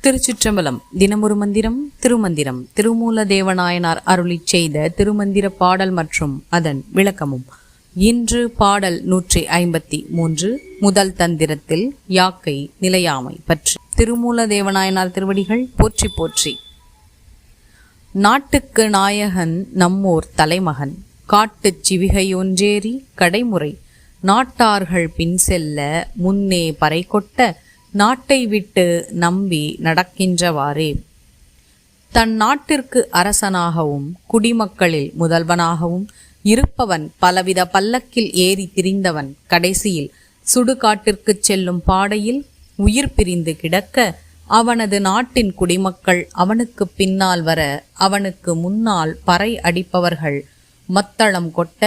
திருச்சிற்றம்பலம். தினமொரு மந்திரம் திருமந்திரம். திருமூல தேவநாயனார் அருளிச் செய்த திருமந்திர பாடல் மற்றும் அதன் விளக்கமும். இன்று பாடல் 153 முதல் தந்திரத்தில் யாக்கை நிலையாமை பற்றி. திருமூல தேவநாயனார் திருவடிகள் போற்றி போற்றி. நாட்டுக்கு நாயகன் நம்மோர் தலைமகன், காட்டுச் சிவிகையொன்றேறி கடைமுறை நாட்டார்கள் பின் செல்ல முன்னே பறை கொட்ட நாட்டை விட்டு நம்பி நடக்கின்றவாறே. தன் நாட்டிற்கு அரசனாகவும் குடிமக்களில் முதல்வனாகவும் இருப்பவன் பலவித பல்லக்கில் ஏறி திரிந்தவன் கடைசியில் சுடுகாட்டிற்கு செல்லும் பாடையில் உயிர் பிரிந்து கிடக்க அவனது நாட்டின் குடிமக்கள் அவனுக்கு பின்னால் வர அவனுக்கு முன்னால் பறை அடிப்பவர்கள் மத்தளம் கொட்ட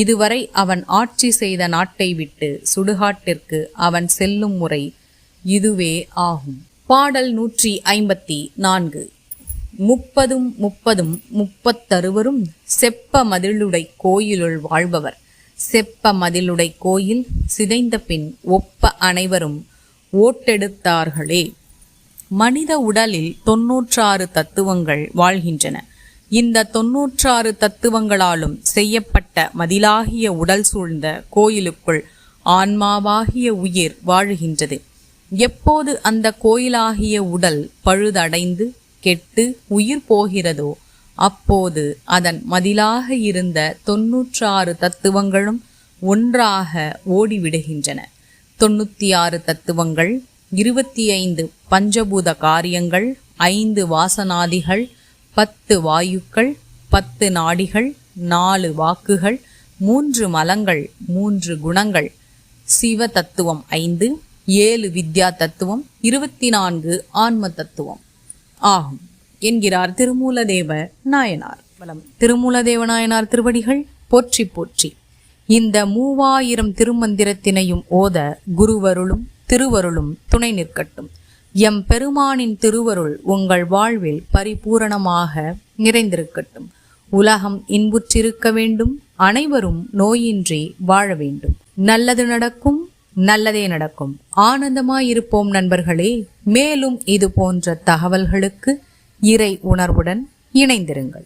இதுவரை அவன் ஆட்சி செய்த நாட்டை விட்டு சுடுகாட்டிற்கு அவன் செல்லும் முறை இதுவே ஆகும். பாடல் 154. 30 செப்ப மதிலுடை கோயிலுள் வாழ்பவர். செப்ப மதிலுடை கோயில் சிதைந்த பின் ஒப்ப அனைவரும் ஓட்டெடுத்தார்களே. மனித உடலில் 96 தத்துவங்கள் வாழ்கின்றன. இந்த 96 தத்துவங்களாலும் செய்யப்பட்ட மதிலாகிய உடல் சூழ்ந்த கோயிலுக்குள் ஆன்மாவாகிய உயிர் வாழுகின்றது. எப்போது அந்த கோயிலாகிய உடல் பழுதடைந்து கெட்டு உயிர் போகிறதோ அப்போது அதன் மதிலாக இருந்த 96 தத்துவங்களும் ஒன்றாக ஓடிவிடுகின்றன. 96 தத்துவங்கள், 25 பஞ்சபூத காரியங்கள், 5 வாசனாதிகள், 10 வாயுக்கள், 10 நாடிகள், 4 வாக்குகள், 3 மலங்கள், 3 குணங்கள், சிவ தத்துவம் 5, 7 வித்யா தத்துவம், 24 ஆன்ம தத்துவம் ஆகும் என்கிறார் திருமூலதேவ நாயனார். திருமூலதேவ நாயனார் திருவடிகள் போற்றி போற்றி. இந்த 3000 திருமந்திரத்தினையும் ஓத குருவருளும் திருவருளும் துணை நிற்கட்டும். எம் பெருமானின் திருவருள் உங்கள் வாழ்வில் பரிபூரணமாக நிறைந்திருக்கட்டும். உலகம் இன்புற்றிருக்க வேண்டும். அனைவரும் நோயின்றி வாழ வேண்டும். நல்லது நடக்கும், நல்லதே நடக்கும். ஆனந்தமாயிருப்போம் நண்பர்களே. மேலும் இது போன்ற தகவல்களுக்கு இறை உணர்வுடன் இணைந்திருங்கள்.